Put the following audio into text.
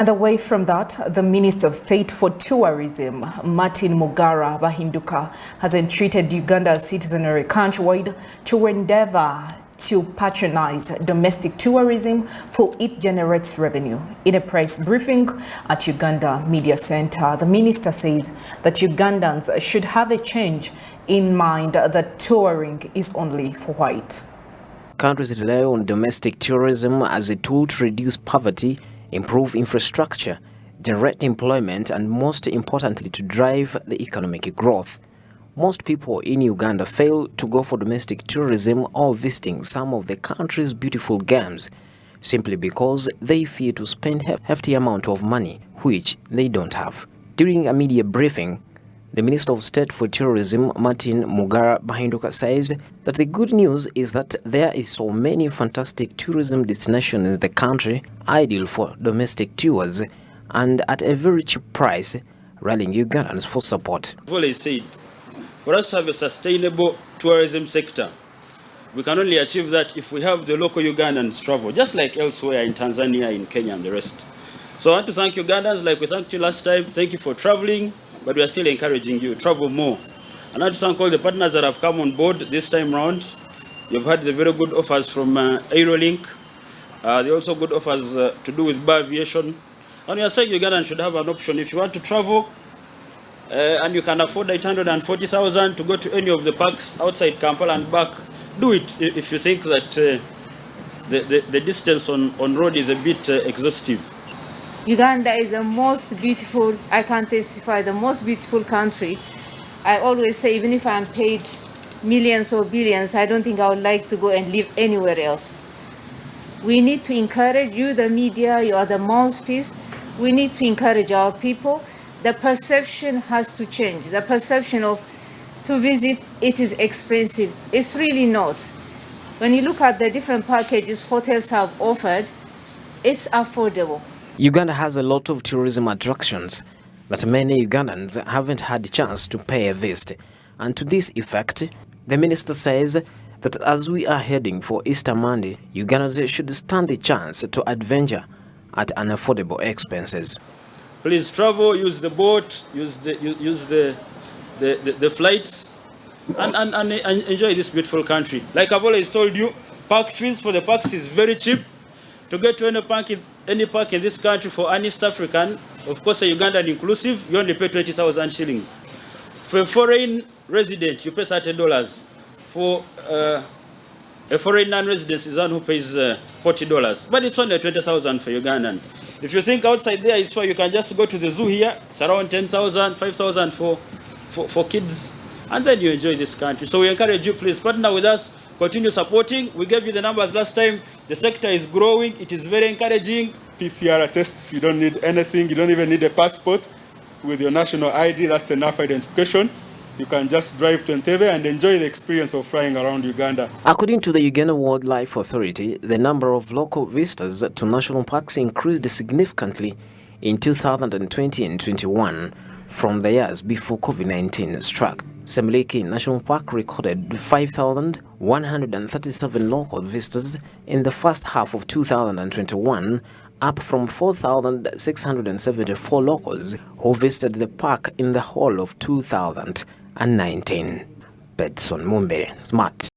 And away from that, the Minister of State for Tourism, Martin Mugara Bahinduka, has entreated Uganda's citizenry countrywide to endeavor to patronize domestic tourism, for it generates revenue. In a press briefing at Uganda Media Center, the minister says that Ugandans should have a change in mind that touring is only for white. Countries rely on domestic tourism as a tool to reduce poverty, improve infrastructure, generate employment, and most importantly, to drive the economic growth. Most people in Uganda fail to go for domestic tourism or visiting some of the country's beautiful games simply because they fear to spend a hefty amount of money, which they don't have. During a media briefing, the Minister of State for Tourism, Martin Mugara Bahinduka, says that the good news is that there is so many fantastic tourism destinations in the country, ideal for domestic tours, and at a very cheap price, rallying Ugandans for support. Well, I said, for us to have a sustainable tourism sector, we can only achieve that if we have the local Ugandans travel, just like elsewhere in Tanzania, in Kenya, and the rest. So I want to thank Ugandans, like we thanked you last time. Thank you for traveling. But we are still encouraging you to travel more. And I want to thank all the partners that have come on board this time round. You've had the very good offers from Aerolink. They also good offers to do with bar aviation. And we are saying Ugandans should have an option. If you want to travel and you can afford 840,000 to go to any of the parks outside Kampala and back, do it if you think that the distance on road is a bit exhaustive. Uganda is the most beautiful, I can testify, the most beautiful country. I always say, even if I'm paid millions or billions, I don't think I would like to go and live anywhere else. We need to encourage you, the media, you are the mouthpiece. We need to encourage our people. The perception has to change. The perception of to visit, it is expensive. It's really not. When you look at the different packages hotels have offered, it's affordable. Uganda has a lot of tourism attractions, but many Ugandans haven't had a chance to pay a visit. And to this effect, the minister says that as we are heading for Easter Monday, Ugandans should stand a chance to adventure at unaffordable expenses. Please travel, use the boat, use the flights, and enjoy this beautiful country. Like I've always told you, park fees for the parks is very cheap. To get to any park in this country for an East African, of course a Ugandan inclusive, you only pay 20,000 shillings. For a foreign resident, you pay $30. For a foreign non-resident is one who pays $40. But it's only 20,000 for Ugandan. If you think outside there is where you can just go to the zoo here, it's around 10,000, 5,000 for kids, and then you enjoy this country. So we encourage you, please partner with us. Continue supporting. We gave you the numbers last time. The sector is growing. It is very encouraging. PCR tests, you don't need anything. You don't even need a passport. With your national ID, that's enough identification. You can just drive to Entebbe and enjoy the experience of flying around Uganda. According to the Uganda Wildlife Authority, the number of local visitors to national parks increased significantly in 2020 and 21 from the years before COVID-19 struck. Semliki National Park recorded 5,137 local visitors in the first half of 2021, up from 4,674 locals who visited the park in the whole of 2019. Bedson Mumbere, Smart.